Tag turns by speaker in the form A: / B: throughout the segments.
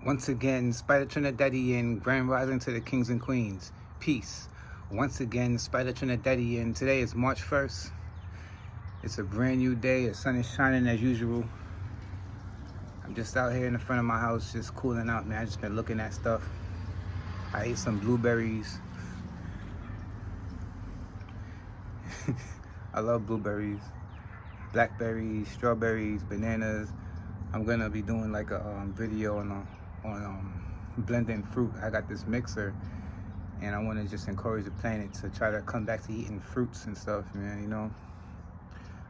A: Once again, Spyda Trinidadian, grand rising to the kings and queens. Peace. Once again, Spyda Trinidadian. Today is March 1st. It's a brand new day. The sun is shining as usual. I'm just out here in the front of my house, just cooling out, man. I just been looking at stuff. I ate some blueberries. I love blueberries, blackberries, strawberries, bananas. I'm gonna be doing like a video on blending fruit. I got this mixer, and I want to just encourage the planet to try to come back to eating fruits and stuff, man. You know,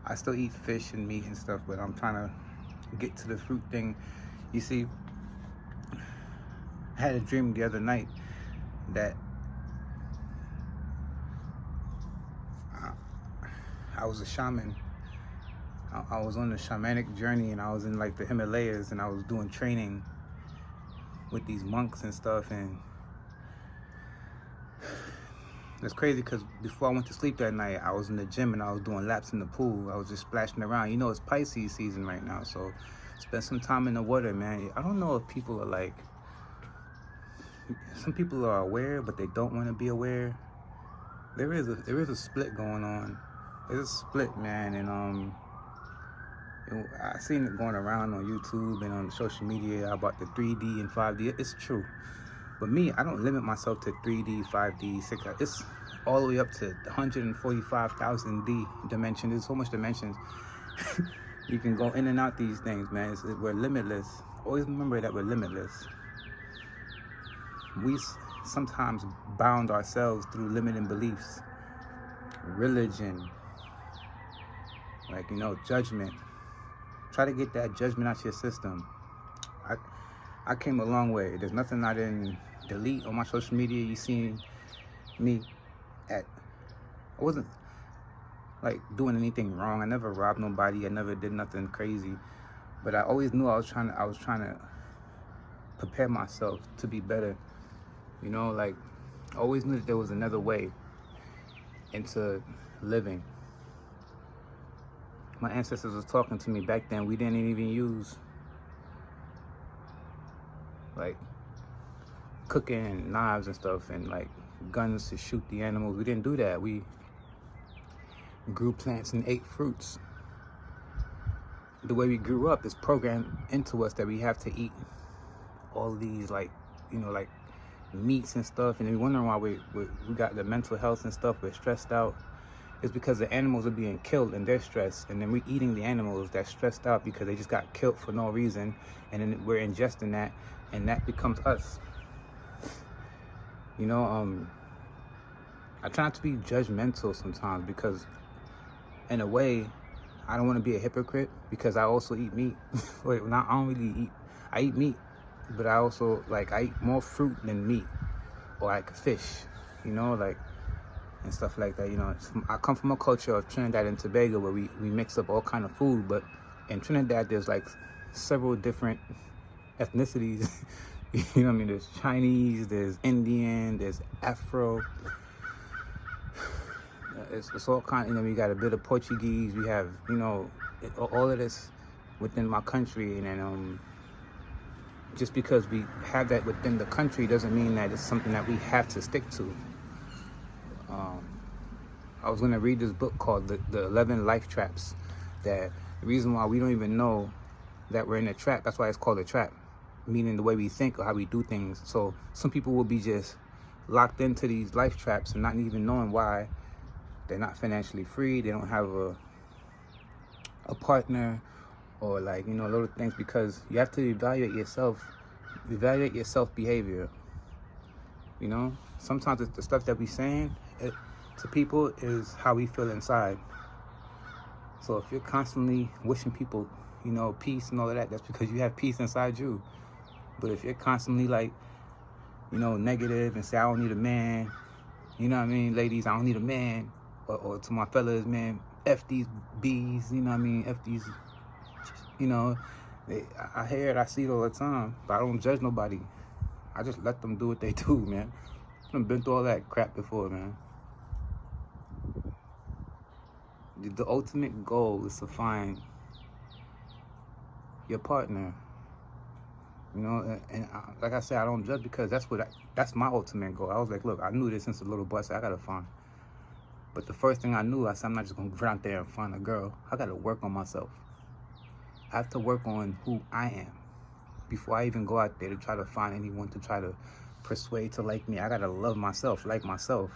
A: I still eat fish and meat and stuff, but I'm trying to get to the fruit thing. You see, I had a dream the other night that I was a shaman. I was on a shamanic journey, and I was in like the Himalayas, and I was doing training with these monks and stuff. And it's crazy because before I went to sleep that night, I was in the gym and I was doing laps in the pool. I was just splashing around. You know, it's Pisces season right now, so spend some time in the water, man. I don't know if people are like, some people are aware, but they don't want to be aware. There is a split going on. There's a split, man, and I seen it going around on YouTube and on social media about the 3D and 5D. It's true. But me, I don't limit myself to 3D, 5D, 6D. It's all the way up to 145,000 D dimension. There's so much dimensions. You can go in and out these things, man. We're limitless. Always remember that we're limitless. We sometimes bound ourselves through limiting beliefs. Religion. Like, you know, judgment. Try to get that judgment out your system. I came a long way. There's nothing I didn't delete on my social media. You seen me I wasn't like doing anything wrong. I never robbed nobody. I never did nothing crazy. But I always knew I was trying to prepare myself to be better. You know, like I always knew that there was another way into living. My ancestors was talking to me back then. We didn't even use like cooking and knives and stuff and like guns to shoot the animals. We didn't do that. We grew plants and ate fruits. The way we grew up is programmed into us that we have to eat all these, like, you know, like meats and stuff, and we wondering why we got the mental health and stuff. We're stressed out. It's because the animals are being killed and they're stressed, and then we're eating the animals that's stressed out because they just got killed for no reason, and then we're ingesting that, and that becomes us. You know, I try not to be judgmental sometimes because, in a way, I don't want to be a hypocrite because I also eat meat. Wait, I don't really eat. I eat meat, but I also I eat more fruit than meat, or like fish. You know, like. And stuff like that. You know, I come from a culture of Trinidad and Tobago where we mix up all kind of food, but in Trinidad there's like several different ethnicities. You know what I mean? There's Chinese, there's Indian, there's Afro. It's all kind. You know, we got a bit of Portuguese. We have, you know, all of this within my country, and then just because we have that within the country doesn't mean that it's something that we have to stick to. I was going to read this book called the 11 Life Traps, that the reason why we don't even know that we're in a trap, that's why it's called a trap, meaning the way we think or how we do things. So some people will be just locked into these life traps and not even knowing why. They're not financially free, they don't have a partner, or like, you know, little things, because you have to evaluate your self-behavior. You know, sometimes it's the stuff that we're saying to people is how we feel inside. So if you're constantly wishing people, you know, peace and all of that, that's because you have peace inside you. But if you're constantly like, you know, negative and say, I don't need a man, you know what I mean, ladies, I don't need a man, or to my fellas, man, F these bees, you know what I mean, F these, you know, I hear it, I see it all the time, but I don't judge nobody. I just let them do what they do, man. I've been through all that crap before, man. The ultimate goal is to find your partner. You know, like I said, I don't judge because that's my ultimate goal. I was like, look, I knew this since a little boy. I said, I gotta find. But the first thing I knew, I said, I'm not just gonna run out there and find a girl. I gotta work on myself. I have to work on who I am before I even go out there to try to find anyone to try to persuade to like me. I gotta love myself, like myself.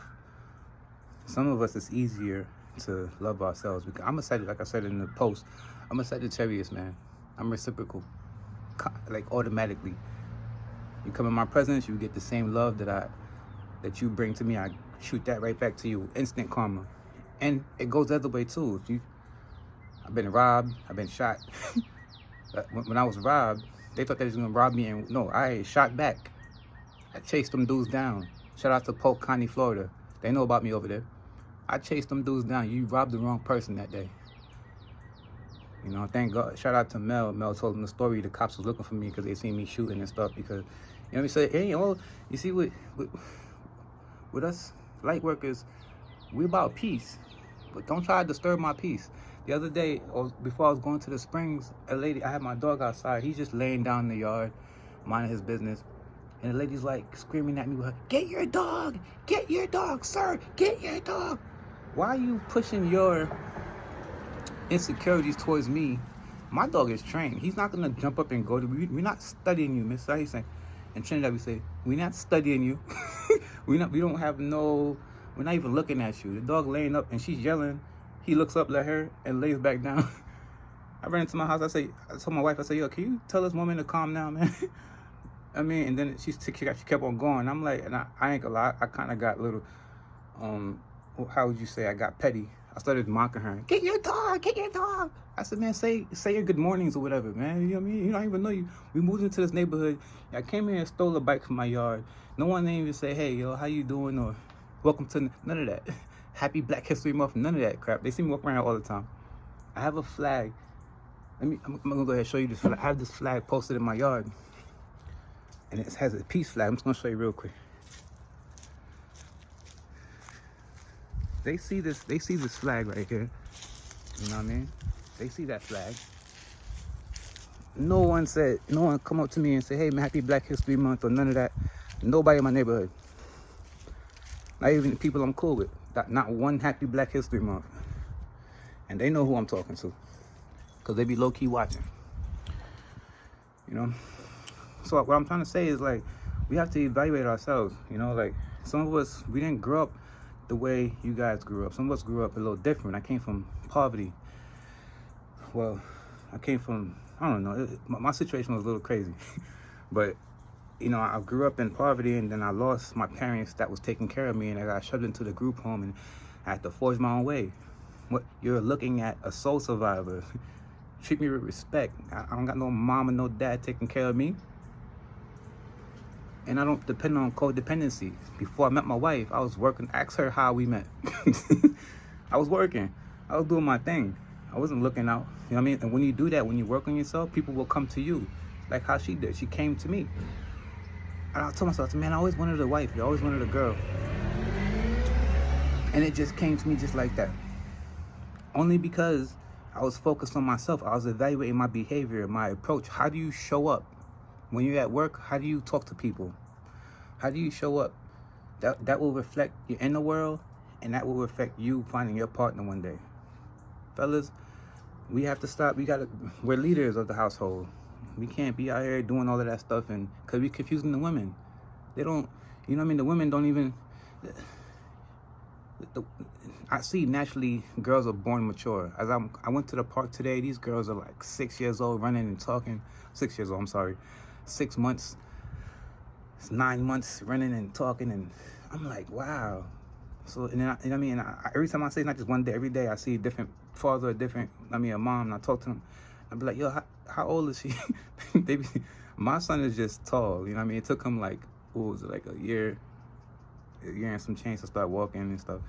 A: Some of us, it's easier to love ourselves because I'm a Sagittarius, like I said in the post, I'm a Sagittarius, man. I'm reciprocal, like automatically. You come in my presence, you get the same love that you bring to me. I shoot that right back to you, instant karma. And it goes the other way too. I've been robbed, I've been shot. When I was robbed, they thought they was gonna rob me, and no, I shot back. I chased them dudes down. Shout out to Polk County, Florida. They know about me over there. I chased them dudes down. You robbed the wrong person that day. You know, thank God. Shout out to Mel. Mel told them the story. The cops was looking for me because they seen me shooting and stuff. Because, you know what I say, hey, oh, you see, with us light workers, we about peace. But don't try to disturb my peace. The other day, before I was going to the springs, a lady, I had my dog outside. He's just laying down in the yard, minding his business. And the lady's like screaming at me with her, get your dog, sir, get your dog. Why are you pushing your insecurities towards me? My dog is trained. He's not gonna jump up and go to, we're not studying you, Miss. How you saying? In Trinidad we say, we're not studying you. we're not even looking at you. The dog laying up and she's yelling. He looks up at her and lays back down. I ran into my house. I told my wife, I said, yo, can you tell this woman to calm down, man? I mean, and then she kept on going. I'm like, and I ain't gonna lie, I kind of got a little, how would you say, I got petty. I started mocking her. Get your dog. I said, man, say your good mornings or whatever, man. You know what I mean? You don't even know you. We moved into this neighborhood. I came here and stole a bike from my yard. No one didn't even say, hey, yo, how you doing? Or welcome to, none of that. Happy Black History Month, none of that crap. They see me walking around all the time. I have a flag. I'm gonna go ahead and show you this flag. I have this flag posted in my yard. And it has a peace flag. I'm just gonna show you real quick. They see this flag right here. You know what I mean? They see that flag. No one come up to me and say, hey man, happy Black History Month or none of that. Nobody in my neighborhood. Not even the people I'm cool with. Not one happy Black History Month. And they know who I'm talking to. Because they be low-key watching. You know? So what I'm trying to say is, like, we have to evaluate ourselves. You know, like, some of us, we didn't grow up the way you guys grew up. Some of us grew up a little different. I came from poverty. Well, I don't know. My situation was a little crazy. But, you know, I grew up in poverty, and then I lost my parents that was taking care of me, and I got shoved into the group home, and I had to forge my own way. What you're looking at, a soul survivor. Treat me with respect. I don't got no mom and no dad taking care of me. And I don't depend on codependency. Before I met my wife, I was working. Ask her how we met. I was working. I was doing my thing. I wasn't looking out. You know what I mean? And when you do that, when you work on yourself, people will come to you. Like how she did. She came to me. And I told myself, man, I always wanted a wife. I always wanted a girl. And it just came to me just like that. Only because I was focused on myself. I was evaluating my behavior, my approach. How do you show up? When you're at work, how do you talk to people? How do you show up? That will reflect your inner world, and that will reflect you finding your partner one day. Fellas, we have to stop. We're leaders of the household. We can't be out here doing all of that stuff, and because we're confusing the women. They don't, you know what I mean? The women don't even, I see naturally girls are born mature. As I went to the park today, these girls are like 6 years old running and talking. 6 years old, I'm sorry. 6 months, it's 9 months running and talking, and I'm like, wow. So, and then, you know what I mean? Every time I say, not just one day, every day I see a different father, a mom, and I talk to them. I be like, yo, how old is she? My son is just tall, you know what I mean? It took him like, what was it, like a year and some change to start walking and stuff.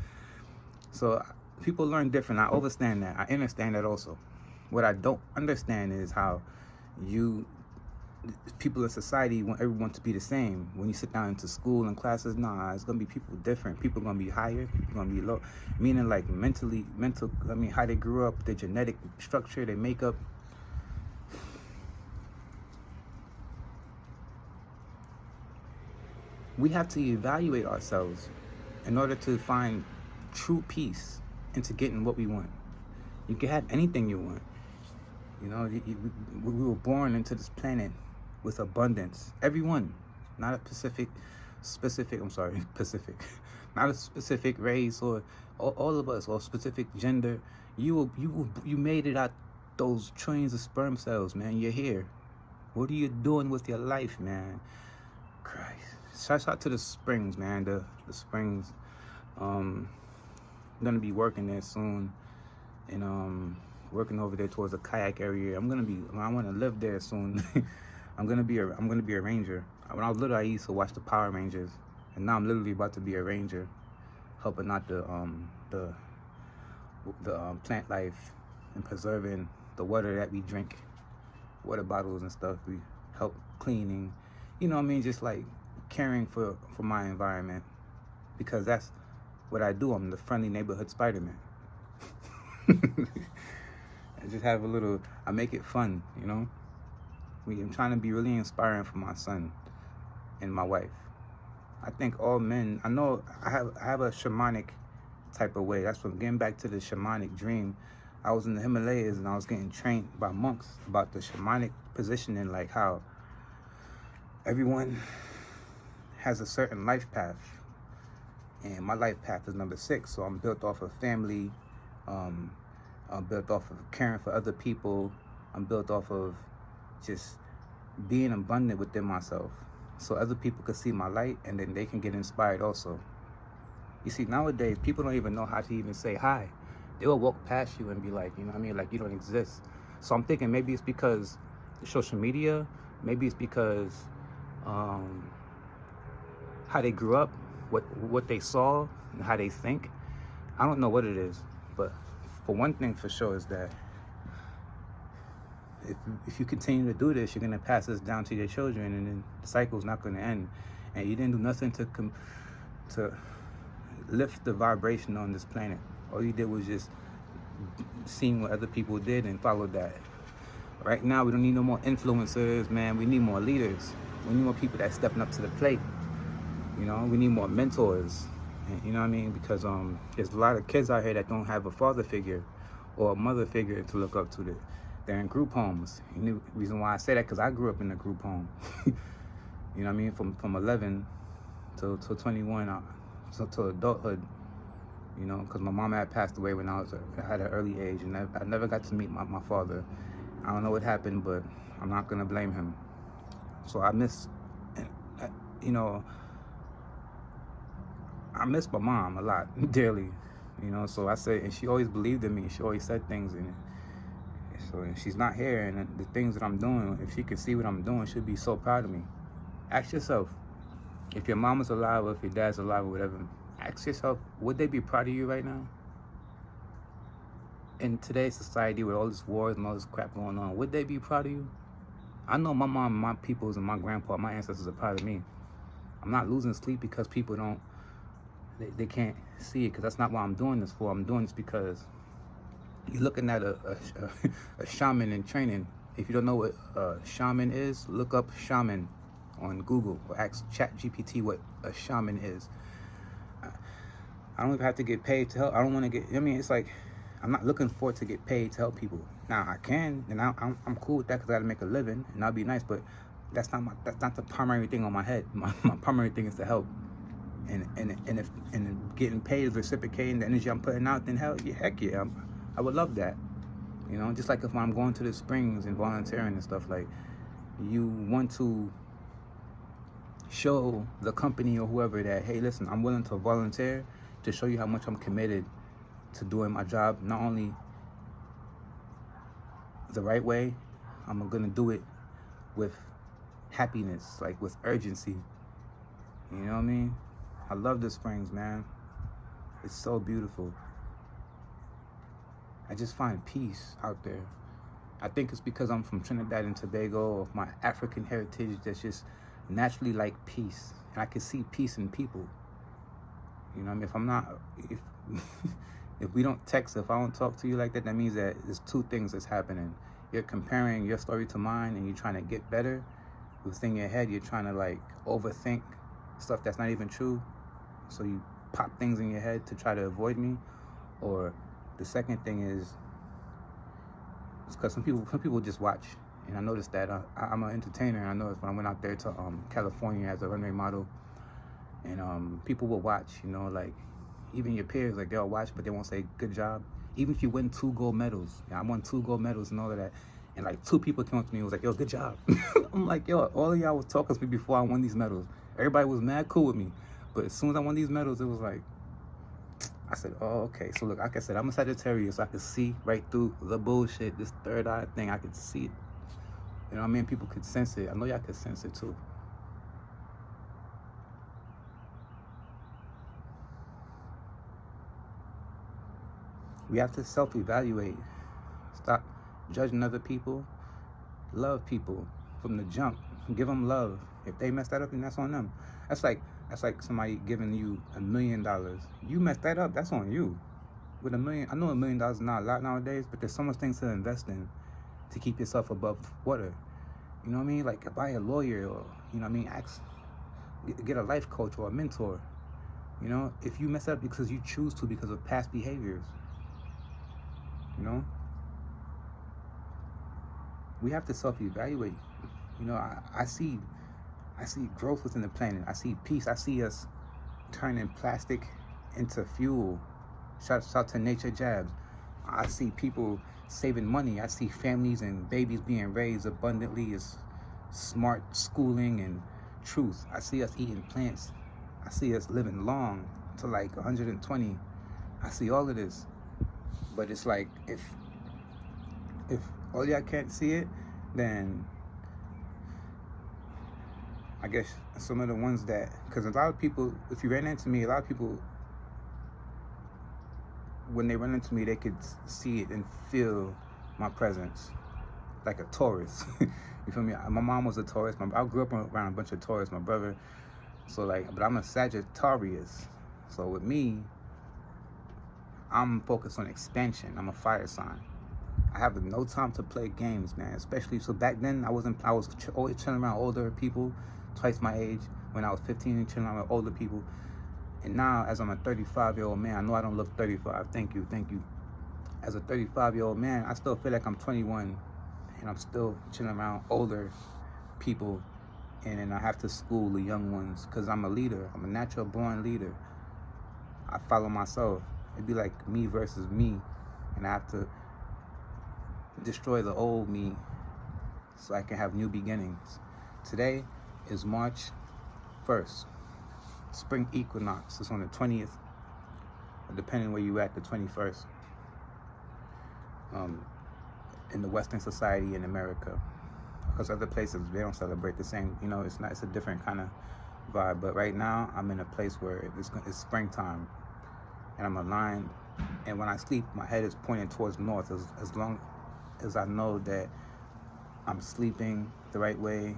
A: So people learn different. I understand that. I understand that also. What I don't understand is how people in society want everyone to be the same. When you sit down into school and classes, nah, it's gonna be people different. People gonna be higher, people gonna be low. Meaning like mental, I mean, how they grew up, their genetic structure, their makeup. we have to evaluate ourselves in order to find true peace into getting what we want. You can have anything you want. You know, we were born into this planet with abundance. Everyone, not a Pacific, not a specific race or all of us, or specific gender. You made it out those trillions of sperm cells, man. You're here. What are you doing with your life, man? Christ. Shout out to the Springs, man. The Springs. I'm gonna be working there soon, and working over there towards the kayak area. I want to live there soon. I'm gonna be a ranger. When I was little, I used to watch the Power Rangers, and now I'm literally about to be a ranger, helping out the plant life and preserving the water that we drink, water bottles and stuff. We help cleaning, you know what I mean? Just like caring for my environment, because that's what I do. I'm the friendly neighborhood Spider-Man. I just have I make it fun, you know? I'm trying to be really inspiring for my son and my wife. I think all men, I know I have a shamanic type of way. That's from getting back to the shamanic dream. I was in the Himalayas and I was getting trained by monks about the shamanic positioning, like how everyone has a certain life path. And my life path is number 6. So I'm built off of family. I'm built off of caring for other people. I'm built off of just being abundant within myself, so other people can see my light and then they can get inspired also. You see, nowadays, people don't even know how to even say hi. They will walk past you and be like, you know what I mean? Like, you don't exist. So I'm thinking maybe it's because social media, maybe it's because how they grew up, what they saw and how they think. I don't know what it is, but for one thing for sure is that if you continue to do this, you're gonna pass this down to your children, and then the cycle's not gonna end. And you didn't do nothing to lift the vibration on this planet. All you did was just seeing what other people did and followed that. Right now, we don't need no more influencers, man. We need more leaders. We need more people that stepping up to the plate. You know, we need more mentors. You know what I mean? Because there's a lot of kids out here that don't have a father figure or a mother figure to look up to. They're in group homes. The reason why I say that, because I grew up in a group home. You know what I mean? From 11 to 21, to adulthood. You know, because my mom had passed away when I had an early age, and I never got to meet my father. I don't know what happened, but I'm not gonna blame him. So I miss my mom a lot, dearly. You know, so I say, and she always believed in me. She always said things in it. So if she's not here, and the things that I'm doing, if she can see what I'm doing, she'll be so proud of me. Ask yourself, if your mama's alive or if your dad's alive or whatever, ask yourself, would they be proud of you right now? In today's society with all this wars and all this crap going on, would they be proud of you? I know my mom, my peoples, and my grandpa, my ancestors are proud of me. I'm not losing sleep because people they can't see it, because that's not what I'm doing this for. I'm doing this because you're looking at a shaman in training. If you don't know what a shaman is, look up shaman on Google or ask ChatGPT what a shaman is. I don't even have to get paid to help. I don't want to get, I mean, it's like, I'm not looking for to get paid to help people. Now I can, and I'm cool with that because I gotta make a living, and that'll be nice, but that's not the primary thing on my head. My primary thing is to help. And if getting paid is reciprocating the energy I'm putting out, then heck yeah, I would love that. You know, just like if I'm going to the Springs and volunteering and stuff, like, you want to show the company or whoever that, hey, listen, I'm willing to volunteer to show you how much I'm committed to doing my job, not only the right way, I'm gonna do it with happiness, like with urgency. You know what I mean? I love the Springs, man. It's so beautiful. I just find peace out there. I think it's because I'm from Trinidad and Tobago, of my African heritage that's just naturally like peace. And I can see peace in people. You know what I mean? If we don't text, if I don't talk to you like that, that means that there's two things that's happening. You're comparing your story to mine and you're trying to get better. Within your head, you're trying to like overthink stuff that's not even true, so you pop things in your head to try to avoid me. Or the second thing is, it's because some people just watch. And I noticed that I'm an entertainer. And I noticed when I went out there to California as a runway model, and people will watch, you know, like even your peers, like they'll watch, but they won't say good job. Even if you win 2 gold medals, I won 2 gold medals and all of that, and like 2 people came up to me and was like, yo, good job. I'm like, yo, all of y'all was talking to me before I won these medals. Everybody was mad cool with me, but as soon as I won these medals, it was like, I said, oh, okay. So look, like I said, I'm a Sagittarius, so I could see right through the bullshit, this third eye thing. I could see it. You know what I mean? People could sense it. I know y'all could sense it too. We have to self-evaluate. Stop judging other people. Love people from the jump. Give them love. If they mess that up, then that's on them. That's like somebody giving you $1 million. You messed that up, that's on you. With $1 million, I know $1 million is not a lot nowadays, but there's so much things to invest in to keep yourself above water. You know what I mean? Like buy a lawyer, or you know what I mean, get a life coach or a mentor. You know, if you mess up because you choose to, because of past behaviors, you know, we have to self-evaluate. You know, I see growth within the planet. I see peace. I see us turning plastic into fuel. Shout to Nature Jabs. I see people saving money. I see families and babies being raised abundantly, as smart schooling and truth. I see us eating plants. I see us living long to like 120. I see all of this. But it's like, if all y'all can't see it, then I guess some of the ones that, because a lot of people, if you ran into me, a lot of people, when they run into me, they could see it and feel my presence, like a Taurus. You feel me? My mom was a Taurus. I grew up around a bunch of Taurus, my brother. So like, but I'm a Sagittarius. So with me, I'm focused on expansion. I'm a fire sign. I have no time to play games, man. Especially, so back then I was always chilling around older people, twice my age. When I was 15, chilling around with older people. And now, as I'm a 35-year-old man, I know I don't look 35. Thank you. As a 35-year-old man, I still feel like I'm 21, and I'm still chilling around older people, and then I have to school the young ones, because I'm a leader. I'm a natural born leader. I follow myself. It'd be like me versus me, and I have to destroy the old me so I can have new beginnings. Today is March 1st. Spring equinox. It's on the 20th, depending where you at, the 21st. In the Western society in America, because other places they don't celebrate the same. You know, it's a different kind of vibe. But right now, I'm in a place where it's springtime, and I'm aligned. And when I sleep, my head is pointing towards north. As long as I know that I'm sleeping the right way,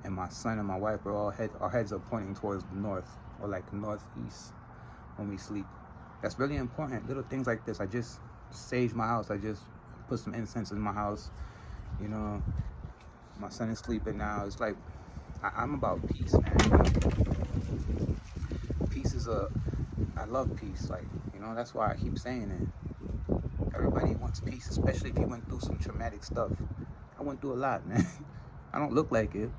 A: and my son and my wife our heads are pointing towards the north, or like northeast when we sleep. That's really important. Little things like this. I just sage my house. I just put some incense in my house. You know, my son is sleeping now. It's like, I'm about peace, man. Peace is I love peace. Like, you know, that's why I keep saying it. Everybody wants peace, especially if you went through some traumatic stuff. I went through a lot, man. I don't look like it.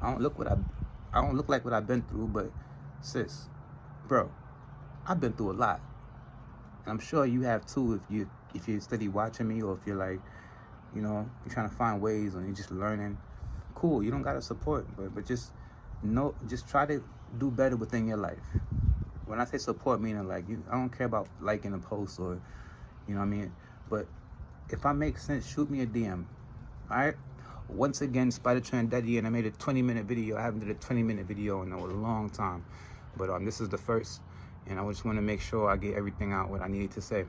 A: I don't look like what I've been through, but sis, bro, I've been through a lot. And I'm sure you have too, if you're steady watching me, or if you're like, you know, you're trying to find ways, or you're just learning. Cool, you don't gotta support, but just try to do better within your life. When I say support, meaning like, I don't care about liking a post, or, you know what I mean? But if I make sense, shoot me a DM. All right? Once again, Spyda Trinidadian. I made a 20-minute video. I haven't did a 20-minute video in a long time, but this is the first, and I just want to make sure I get everything out what I needed to say.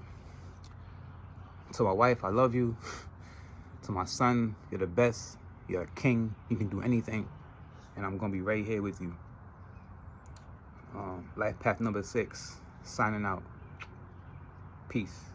A: To my wife, I love you. To my son, you're the best. You're a king. You can do anything, and I'm gonna be right here with you. Life path number 6. Signing out. Peace.